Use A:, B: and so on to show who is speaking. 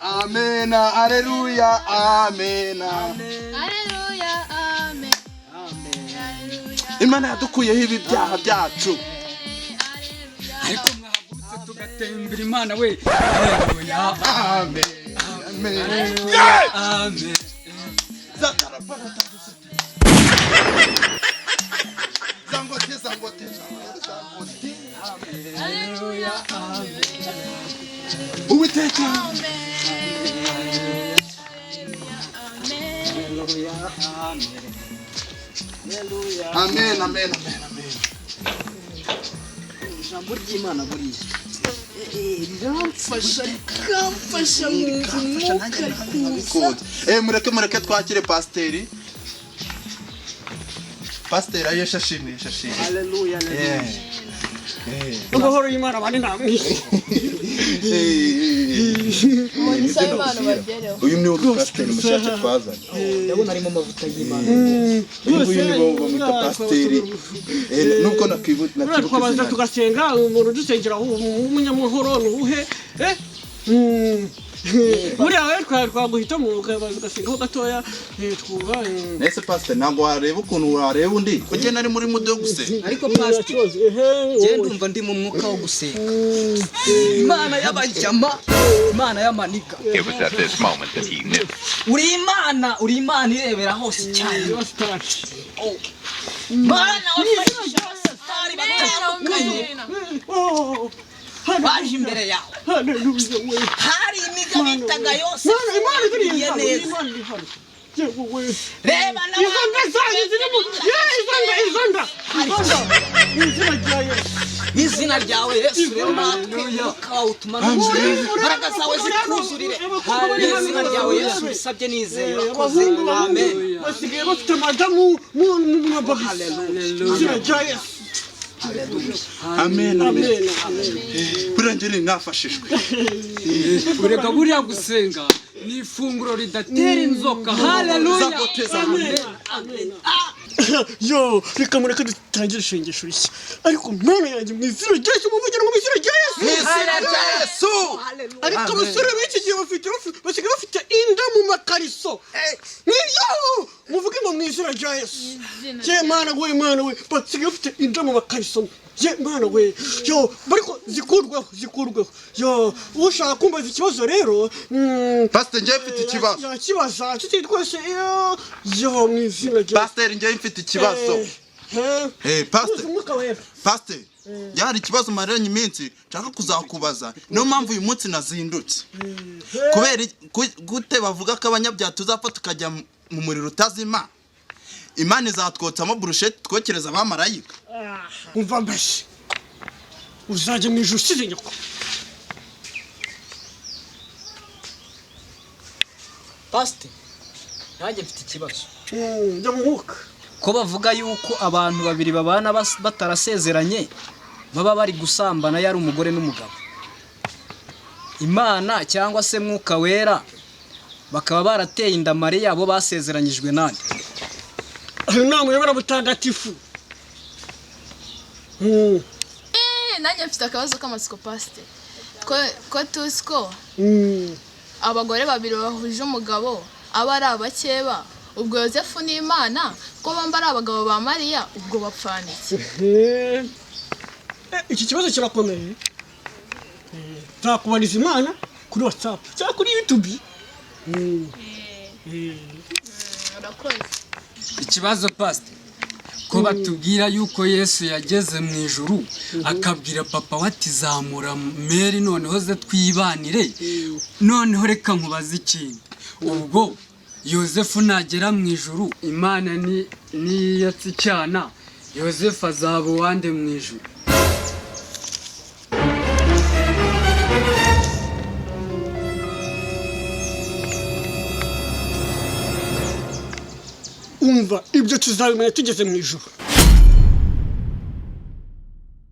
A: Amen. Haleluya. Amen.
B: Haleluya. Amen.
A: Imana yadukuyeho ibi byaha byacu.
C: Ariko mwahagurutse tugatembera Imana we. Haleluya.
A: Amen. Amen.
C: Amen.
A: Zangote.
B: Haleluya. Amen.
A: Uwiteka. Amen.
D: Ijambo ry'Imana buriya rikamfasha mu mwuka.
A: Mureke twakire pasiteri. Pasiteri ayesha ashimwe.
D: Haleluya. Amahoro y'Imana bane namwe.
A: Uyu ni pasiteri mushasha twazanye.
D: Ndabona harimo amavuta y'Imana.
A: Uyu ni bo bamwita pasiteri. Nubwo nakibuka
D: twabanza tugasenga umuntu dusengera umunyamahoro nuhe buriya we twaguhitamo ugasengaho gatoya twumva.
A: Nese pasiteri ntabwo wareba ukuntu wareba undi ugenda ari muri mudo yo gusenga.
D: Ariko pasiteri
E: je ndumva ndi mu mwuka wo gusenga Imana y'abajyama, Imana y'amaniga.
F: It was at this moment that he knew.
E: uri Imana irebera hose cyane. Mana wafashe abasitari batandukanye baje imbere yawe. Hari imiga bitaga yose iye neza. Reba na izina ryawe Yesu rero natwe ukawutuma imbaraga zawe zikuzurire. Izina ryawe Yesu bisabye nizeye urakoze. Amen.
D: basigaye bafite amadamu mu mababisi. Izina rya Yesu.
A: Amen. Burangire nafashishwe.
C: Ureka buriya gusenga ni ifunguro ridatera inzoka. Haleluya.
D: Amen. Yo, reka mureke dutangire ishengesho rishya. Ariko Mana yanjye mu izina rya Yesu muvugire mu izina rya Yesu. Ariko abasore b'iki gihe basigaye bafite inda mu makariso. Yo, muvuge ngo mu izina rya Yesu. Je Mana we basigaye bafite inda mu makariso. Je Mana we, yo, bariko zikurweho. Yo, ushaka kumbaza ikibazo rero,
A: Pasiteri njye mfite ikibazo.
D: yakibaza tuti twese yo mu izina rya
A: Pasiteri njye mfite ikibazo. Pasiteri yari ikibazo maranye iminsi nshaka kuzakubaza. Niyo mpamvu uyu munsi nazindutse. Kubera gute bavuga ko abanyabyaha tuzapfa tukajya mu muriro utazima. Imana izatwotsamo burusheti twokereza abamarayika.
D: umva mbese uzajya mu ijuru usize nyoko.
E: Pastor, nanjye mfite ikibazo.
D: Njya mu mwuka.
E: Ko bavuga yuko abantu babiri babana batarasezeranye baba bari gusambana yari umugore n'umugabo. Imana cyangwa se mwuka wera bakaba barateye inda Mariya bo basezeranyijwe nande.
D: Namwe yabara butagatifu.
B: Nanjye mfite akabazo k'amatsiko pasiteri. Ko tuzi ko abagore babiri bahuje umugabo aba ari abakeba. Ubwo Yosefu n'Imana ko bamba ari abagabo ba Mariya ubwo bapfana iki?
D: Iki kibazo kirakomeye. Nzakubariza Imana kuri WhatsApp cyangwa kuri YouTube.
B: Urakoze.
C: Ikibazo pastor ko batubwira yuko Yesu yageze mu ijuru akabwira papa wati zamura Mary noneho ze twibanire. Noneho reka nkubaza ikintu. Ubwo Yosefu nagera mu ijuru Imana ni yatsicyana Yosefu azaba wande mu ijuru.
D: Umva ibyo tuzabimenya tugeze mu ijuru.